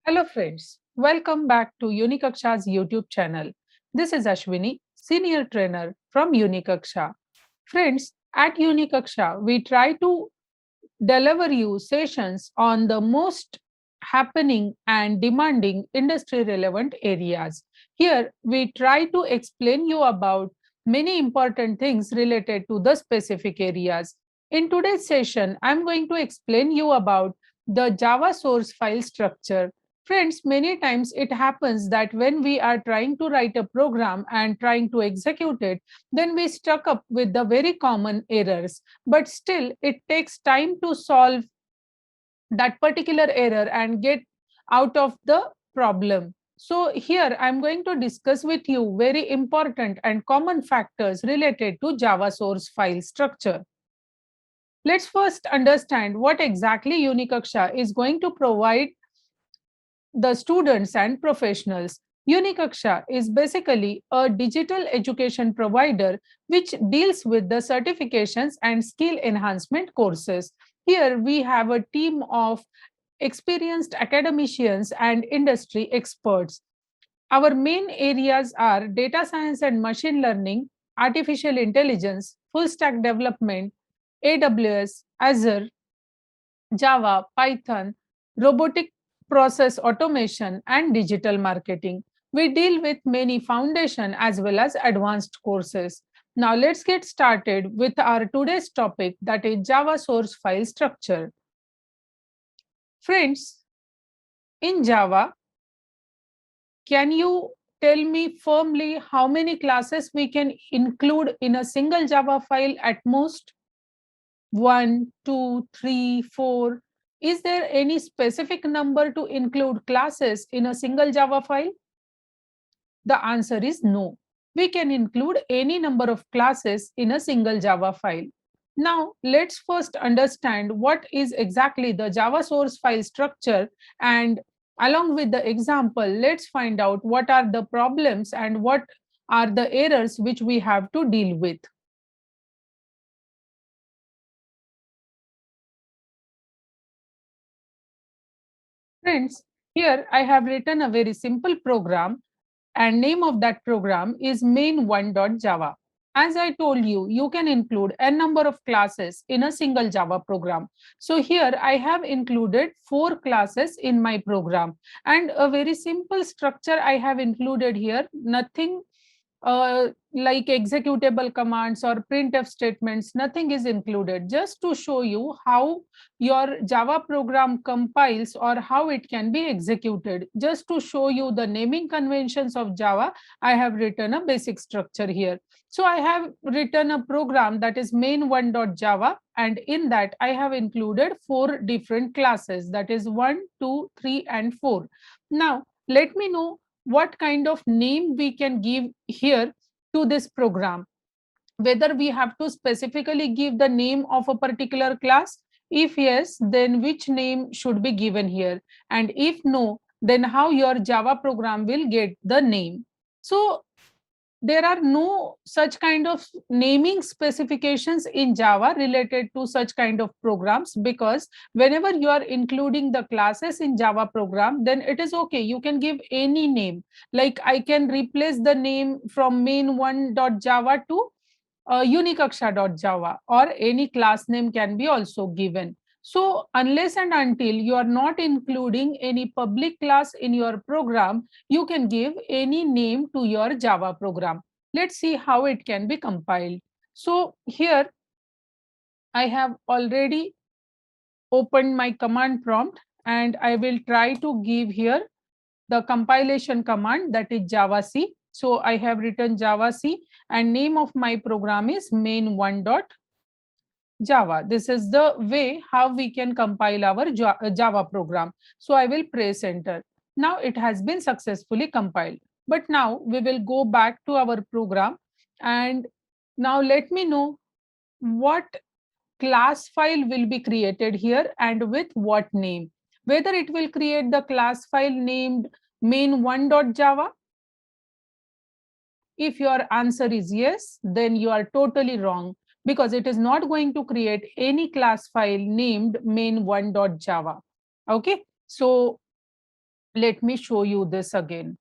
Hello friends, welcome back to Unikaksha's YouTube channel. This is Ashwini, senior trainer from Unikaksha. Friends, at Unikaksha, we try to deliver you sessions on the most happening and demanding industry relevant areas. Here, we try to explain you about many important things related to the specific areas. In today's session, I'm going to explain you about the Java source file structure. Friends, many times it happens that when we are trying to write a program and trying to execute it, then we stuck up with the very common errors, but still it takes time to solve that particular error and get out of the problem. So here I'm going to discuss with you very important and common factors related to Java source file structure. Let's first understand what exactly Unikaksha is going to provide the students and professionals. Unikaksha is basically a digital education provider which deals with the certifications and skill enhancement courses. Here we have a team of experienced academicians and industry experts. Our main areas are data science and machine learning, artificial intelligence, full stack development, AWS, Azure, Java, Python, robotic process automation, and digital marketing. We deal with many foundation as well as advanced courses. Now let's get started with our today's topic, that is Java source file structure. Friends, in Java, can you tell me firmly how many classes we can include in a single Java file at most? One, two, three, four. Is there any specific number to include classes in a single Java file? The answer is no. We can include any number of classes in a single Java file. Now, let's first understand what is exactly the Java source file structure, and along with the example, let's find out what are the problems and what are the errors which we have to deal with. Friends, here I have written a very simple program, and name of that program is main1.java. As I told you, you can include a number of classes in a single Java program. So here I have included 4 classes in my program, and a very simple structure I have included here, nothing like executable commands or printf statements, nothing is included, just to show you how your Java program compiles or how it can be executed. Just to show you the naming conventions of Java, I have written a basic structure here. So I have written a program that is main1.java, and in that I have included 4 different classes, that is 1, 2, 3, and 4. Now let me know what kind of name we can give here to this program, whether we have to specifically give the name of a particular class. If yes, then which name should be given here, and if no, then how your Java program will get the name. So there are no such kind of naming specifications in Java related to such kind of programs, because whenever you are including the classes in Java program, then it is okay, you can give any name. Like I can replace the name from main1.java to unikaksha.java, or any class name can be also given. So unless and until you are not including any public class in your program, you can give any name to your Java program. Let's see how it can be compiled. So here I have already opened my command prompt, and I will try to give here the compilation command, that is javac. So I have written javac, and name of my program is main1.java. This is the way how we can compile our Java program. So I will press enter. Now it has been successfully compiled. But now we will go back to our program, and now let me know what class file will be created here and with what name. Whether it will create the class file named main1.java. If your answer is yes, then you are totally wrong, because it is not going to create any class file named main1.java. Okay, so Let me show you this again.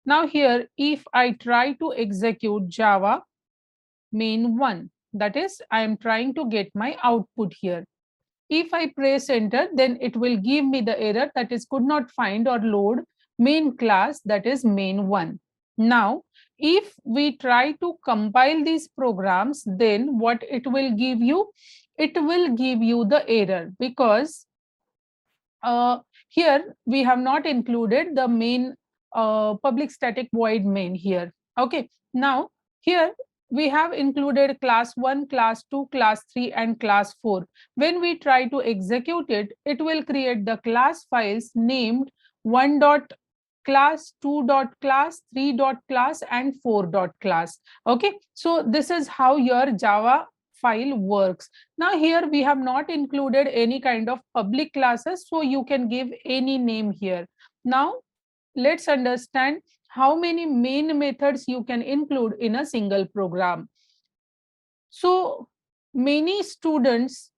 Now here, if I try to execute Java main1, that is, I am trying to get my output here. If I press enter, then it will give me the error, that is, could not find or load main class, that is main1. Now, if we try to compile these programs, then what it will give you? It will give you the error, because here we have not included the main public static void main here. Okay, now here we have included class 1, class 2, class 3 and class 4. When we try to execute it, it will create the class files named 1 dot class, 2 dot class, 3 dot class and 4 dot class. Okay, so this is how your Java file works. Now here we have not included any kind of public classes, so you can give any name here. Now let's understand how many main methods you can include in a single program. So many students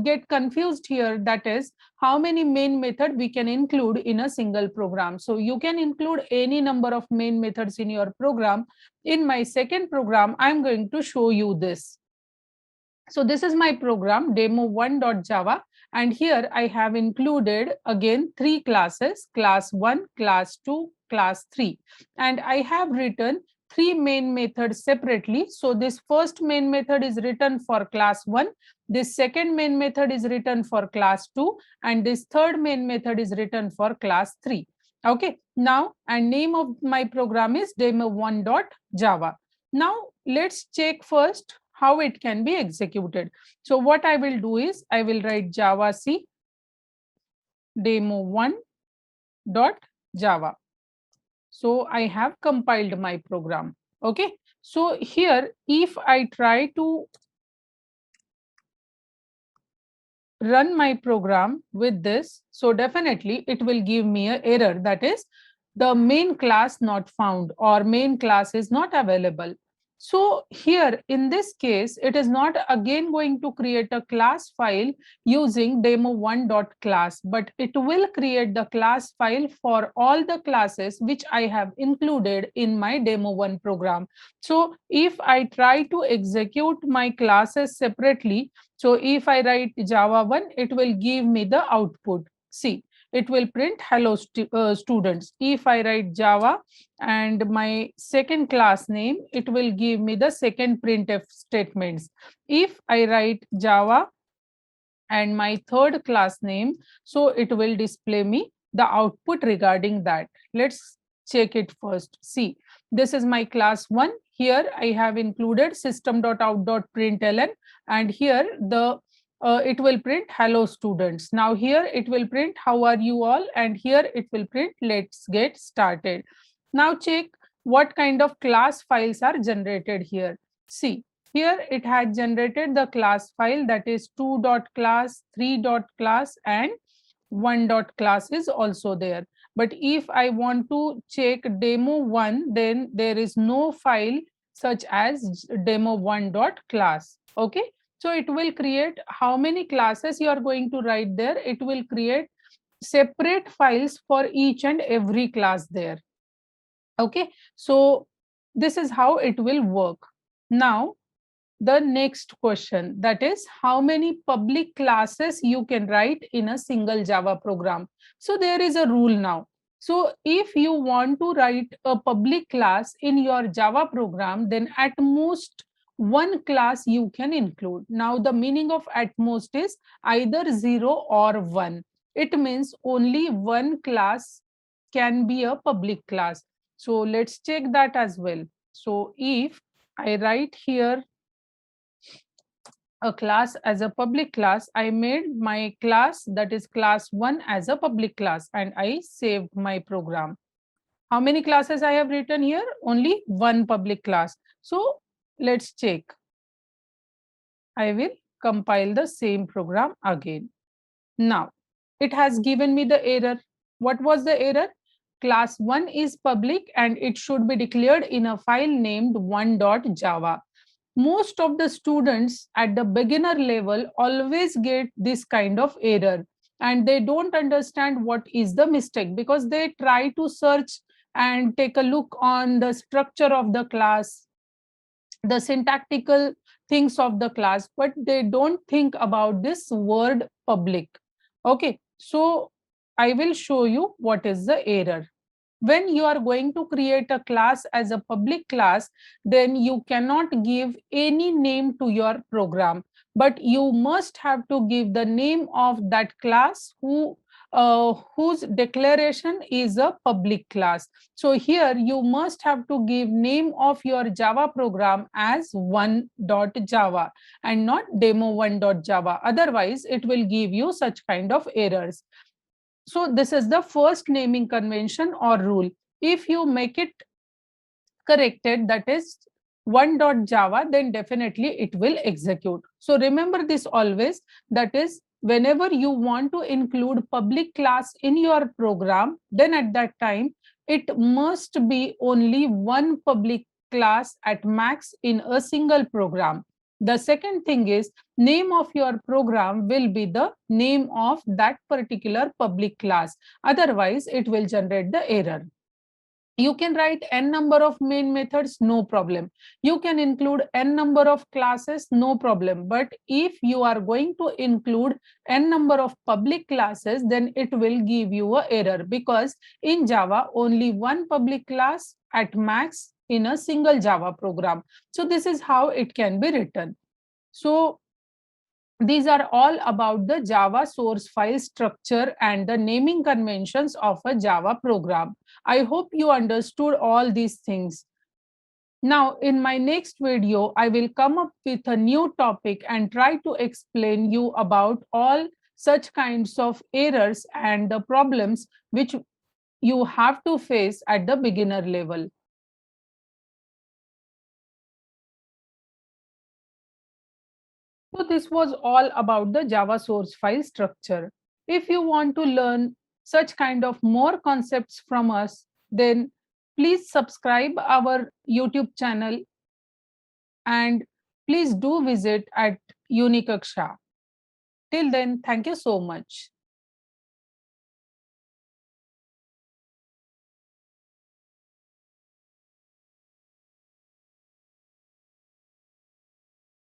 get confused here, that is, how many main method we can include in a single program. So you can include any number of main methods in your program. In my second program, I'm going to show you this. So this is my program demo1.java, and here I have included again 3 classes, class 1, class 2, class 3, and I have written 3 main methods separately. So this first main method is written for class 1, this second main method is written for class 2, and this third main method is written for class 3. Okay, now, and name of my program is demo1.java. Now let's check first how it can be executed. So what I will do is I will write javac demo1.java. So I have compiled my program. Okay, so here if I try to run my program with this, so definitely it will give me an error, that is, the main class not found or main class is not available. So here in this case, it is not again going to create a class file using demo1.class, but it will create the class file for all the classes which I have included in my demo1 program. So if I try to execute my classes separately, so if I write Java1, it will give me the output. See, it will print hello students. If I write Java and my second class name, it will give me the second printf statements. If I write Java and my third class name, so it will display me the output regarding that. Let's check it first. See, this is my class 1. Here I have included system.out.println, and here the it will print hello students. Now here it will print how are you all, and here it will print let's get started. Now check what kind of class files are generated here. See, here it had generated the class file, that is 2.class, 3.class and 1.class is also there. But if I want to check demo1, then there is no file such as demo1.class. Okay, so it will create how many classes you are going to write there. It will create separate files for each and every class there. Okay, so this is how it will work. Now the next question, that is, how many public classes you can write in a single Java program. So there is a rule now. So if you want to write a public class in your Java program, then at most one class you can include. Now the meaning of at most is either 0 or 1. It means only one class can be a public class. So let's check that as well. So if I write here a class as a public class, I made my class, that is class 1, as a public class, and I saved my program. How many classes I have written here? Only one public class. So let's check. I will compile the same program again. Now it has given me the error. What was the error? Class 1 is public and it should be declared in a file named 1.java. Most of the students at the beginner level always get this kind of error, and they don't understand what is the mistake, because they try to search and take a look on the structure of the class, the syntactical things of the class, but they don't think about this word public. Okay, so I will show you what is the error. When you are going to create a class as a public class, then you cannot give any name to your program, but you must have to give the name of that class whose declaration is a public class. So here you must have to give name of your Java program as one.java and not demo1.java. Otherwise, it will give you such kind of errors. So this is the first naming convention or rule. If you make it corrected, that is one.java, then definitely it will execute. So remember this always, that is whenever you want to include public class in your program, then at that time it must be only one public class at max in a single program. The second thing is, name of your program will be the name of that particular public class. Otherwise, it will generate the error. You can write n number of main methods, no problem. You can include n number of classes, no problem. But if you are going to include n number of public classes, then it will give you an error, because in Java, only one public class at max in a single Java program. So this is how it can be written. So these are all about the Java source file structure and the naming conventions of a Java program. I hope you understood all these things. Now, in my next video, I will come up with a new topic and try to explain you about all such kinds of errors and the problems which you have to face at the beginner level. So this was all about the Java source file structure. If you want to learn such kind of more concepts from us, then please subscribe our YouTube channel and please do visit at Unikaksha. Till then, thank you so much.